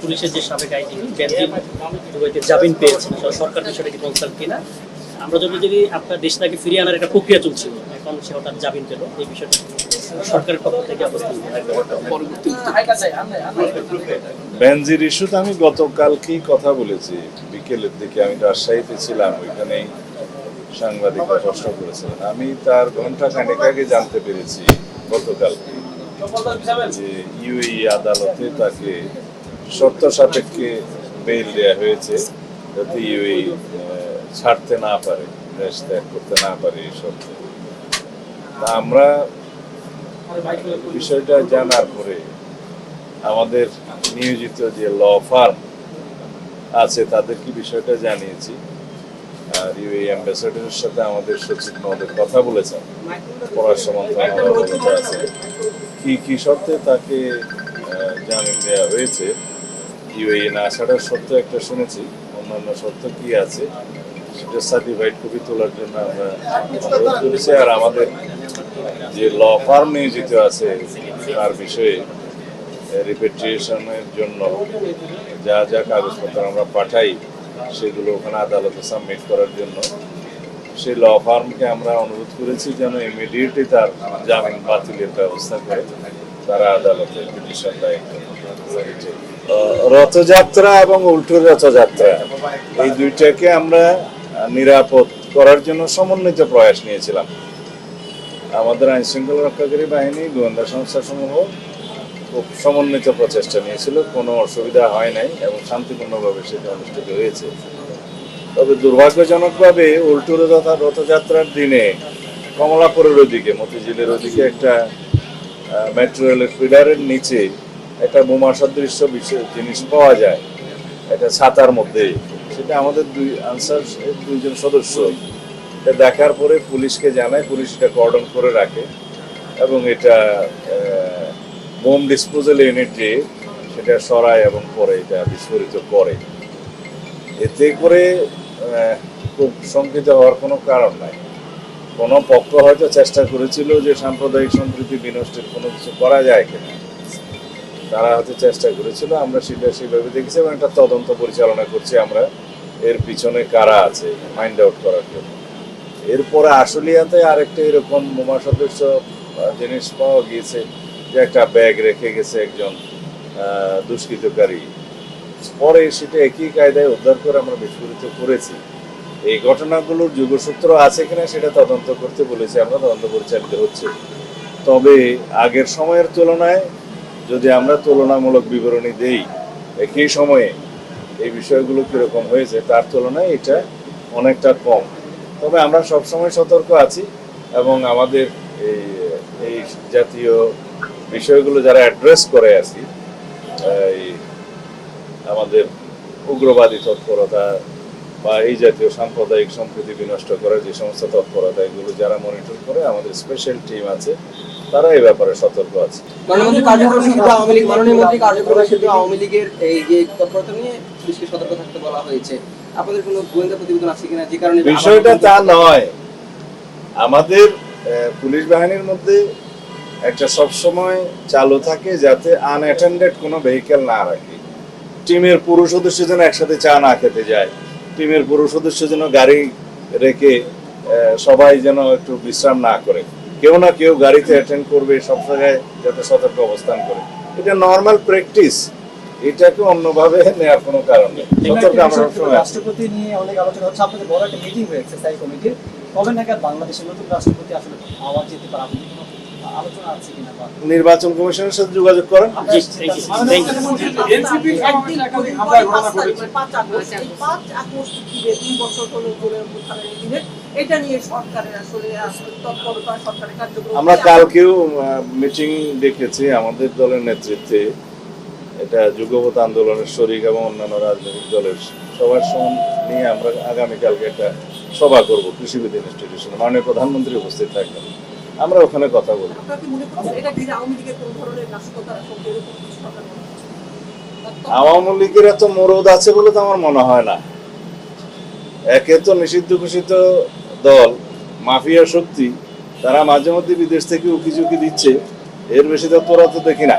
পুলিশের যে সাবেক আইজিপি বেনজির দুবাইতে জামিন পেয়েছেন, সরকার বিষয়টা কি কনসাল্ট কিনা? আমরা যদি আপনার দেশ থেকে ফিরিয়ে আনার একটা প্রক্রিয়া চলছিল, এখন সে হঠাৎ জামিন পেল, এই বিষয়টা সরকারের পক্ষ থেকে অবস্থান বেনজির ইস্যুতে আমি গতকালকেই কথা বলেছি, বিকেলের দিকে আমি রাজশাহীতে ছিলাম, ওইখানেই সাংবাদিকরা প্রশ্ন করেছিলেন। আমি তার ঘন্টা খানেক আগে জানতে পেরেছি গতকালকে যে ইউএই আদালতে তাকে শর্ত সাপেক্ষে বেইল দেওয়া হয়েছে, যাতে ইউএই ছাড়তে না পারে, দেশ ত্যাগ করতে না পারে এই শর্তে। তা আমরা বিষয়টা জানার পরে আমাদের নিয়োজিত যে ল ফার্ম আছে তাদেরকে বিষয়টা জানিয়েছি। আর ইউএই অ্যাম্বাসেডরের সাথে আমাদের সচিব মহোদয় কথা বলেছেন, পররাষ্ট্র মন্ত্রণালয় আছে কি কি শর্তে তাকে জামিন দেওয়া হয়েছে। ইউএই না ছাড়ার শর্ত একটা শুনেছি, অন্যান্য শর্ত কি আছে সেটা সার্টিফাইড কপি তোলার জন্য আমরা অনুরোধ করেছি। আর আমাদের যে ল ফার্ম নিয়োজিত আছে তার বিষয়ে রিপেট্রিয়েশনের জন্য যা যা কাগজপত্র আমরা পাঠাই সেগুলো ওখানে আদালতে সাবমিট করার জন্য সেই ল ফার্মকে আমরা অনুরোধ করেছি যেন ইমিডিয়েটলি তার জামিন বাতিলের ব্যবস্থা করে তারা আদালতে পিটিশন দায়ের করে। রথযাত্রা এবং উল্টো রথযাত্রা এই দুইটাকে আমরা নিরাপদ করার জন্য সমন্বিত প্রয়াস নিয়েছিলাম। আমাদের আইন শৃঙ্খলা রক্ষাকারী বাহিনী, গোয়েন্দা সংস্থা সমূহ খুব সমন্বিত প্রচেষ্টা নিয়েছিল, কোনো অসুবিধা হয় নাই এবং শান্তিপূর্ণভাবে সেটা অনুষ্ঠিত হয়েছে। তবে দুর্ভাগ্যজনকভাবে উল্টো রথযাত্রার দিনে কমলাপুরের ওদিকে, মতিঝিলের ওদিকে একটা মেট্রো রেলের ফিডারের নিচে একটা বোমা সদৃশ্য জিনিস পাওয়া যায়, একটা ছাতার মধ্যে। সেটা আমাদের দুইজন সদস্য এটা দেখার পরে পুলিশকে জানায়, পুলিশ এটা কর্ডন করে রাখে এবং এটা বোম ডিসপোজাল ইউনিটে সেটা সরায় এবং পরে এটা বিস্ফোরিত করে। এতে করে খুব শঙ্কিত হওয়ার কোনো কারণ নাই। কোনো পক্ষ হয়তো চেষ্টা করেছিল যে সাম্প্রদায়িক সম্প্রীতি বিনষ্টের কোনো কিছু করা যায় কিনা, তারা হয়তো চেষ্টা করেছিল। আমরা সেটা সেভাবে দেখেছি এবং একটা তদন্ত পরিচালনা করছি আমরা, এর পিছনে কারা আছে ফাইন্ড আউট করার জন্য। এরপরে আশুলিয়াতে আরেকটা এরকম বোমা সদৃশ্য জিনিস পাওয়া গিয়েছে, যে একটা ব্যাগ রেখে গেছে একজন দুষ্কৃতকারী, পরে সেটা একই কায়দায় উদ্ধার করে আমরা বিস্ফোরিত করেছি। এই ঘটনাগুলোর যোগসূত্র আছে কিনা সেটা তদন্ত করতে বলেছি আমরা, তদন্ত পরিচালিত হচ্ছে। তবে আগের সময়ের তুলনায় যদি আমরা তুলনামূলক বিবরণী দেই একই সময়ে এই বিষয়গুলো কীরকম হয়েছে তার তুলনায় এটা অনেকটা কম। তবে আমরা সবসময় সতর্ক আছি এবং আমাদের এই জাতীয় বিষয়গুলো যারা অ্যাড্রেস করে আছি, আমাদের উগ্রবাদী তৎপরতা বা এই জাতীয় সাম্প্রদায়িক সম্প্রীতি বিনষ্ট করার যে সমস্ত তৎপরতা, এগুলো যারা মনিটর করে, আমাদের স্পেশাল টিম আছে, তারা এই ব্যাপারে সতর্ক আছে। আওয়ামী লীগের এই যে তৎপরতা নিয়ে পুলিশকে সতর্ক থাকতে বলা হয়েছে, আপনাদের কোনো গোয়েন্দা প্রতিবেদন আছে কিনা যে কারণে? বিষয়টা তা নয়, আমাদের পুলিশ বাহিনীর মধ্যে একটা সবসময় চালু থাকে যাতে আনঅ্যাটেন্ডেড কোনো ভেহিকেল না রাখে। টিমের পুরুষ সদস্য যেন একসাথে চা না খেতে যায়, টিমের পুরুষ সদস্য যেন গাড়ি রেখে সবাই যেন একটু বিশ্রাম না করে, কেউ না কেউ গাড়িতে অ্যাটেন্ড করবে, সব জায়গায় যাতে সতর্ক অবস্থান করে। এটা নর্মাল প্র্যাকটিস, এটাকে অন্যভাবে নেওয়ার কোনো কারণ নেই। রাষ্ট্রপতি নিয়ে অনেক আলোচনা হচ্ছে, আপনাদের বড় একটা মিটিং হয়েছে স্থায়ী কমিটির, কবে নাগাদ বাংলাদেশের নতুন রাষ্ট্রপতি আসলে আওয়াজ যেতে পারে, আলোচনা আছে কিনা? নির্বাচন কমিশনের সাথে যোগাযোগ করেন। আমরা কালকেও মিটিং ডেকেছি আমাদের দলের নেতৃত্বে, এটা যুগপৎ আন্দোলনের শরিক এবং অন্যান্য রাজনৈতিক দলের সবার নিয়ে আমরা আগামীকালকে একটা সভা করব কৃষিবিদ ইনস্টিটিউশনে, মাননীয় প্রধানমন্ত্রী উপস্থিত থাকবেন, আমরা ওখানে কথা বলবো। আওয়ামী লীগের এত মরদ আছে বলে তো আমার মনে হয় না। একে তো নিষিদ্ধ ঘোষিত দল, মাফিয়া শক্তি, তারা মাঝে মধ্যে বিদেশ থেকে উকি ঝুঁকি দিচ্ছে, এর বেশি তৎপরতা দেখি না।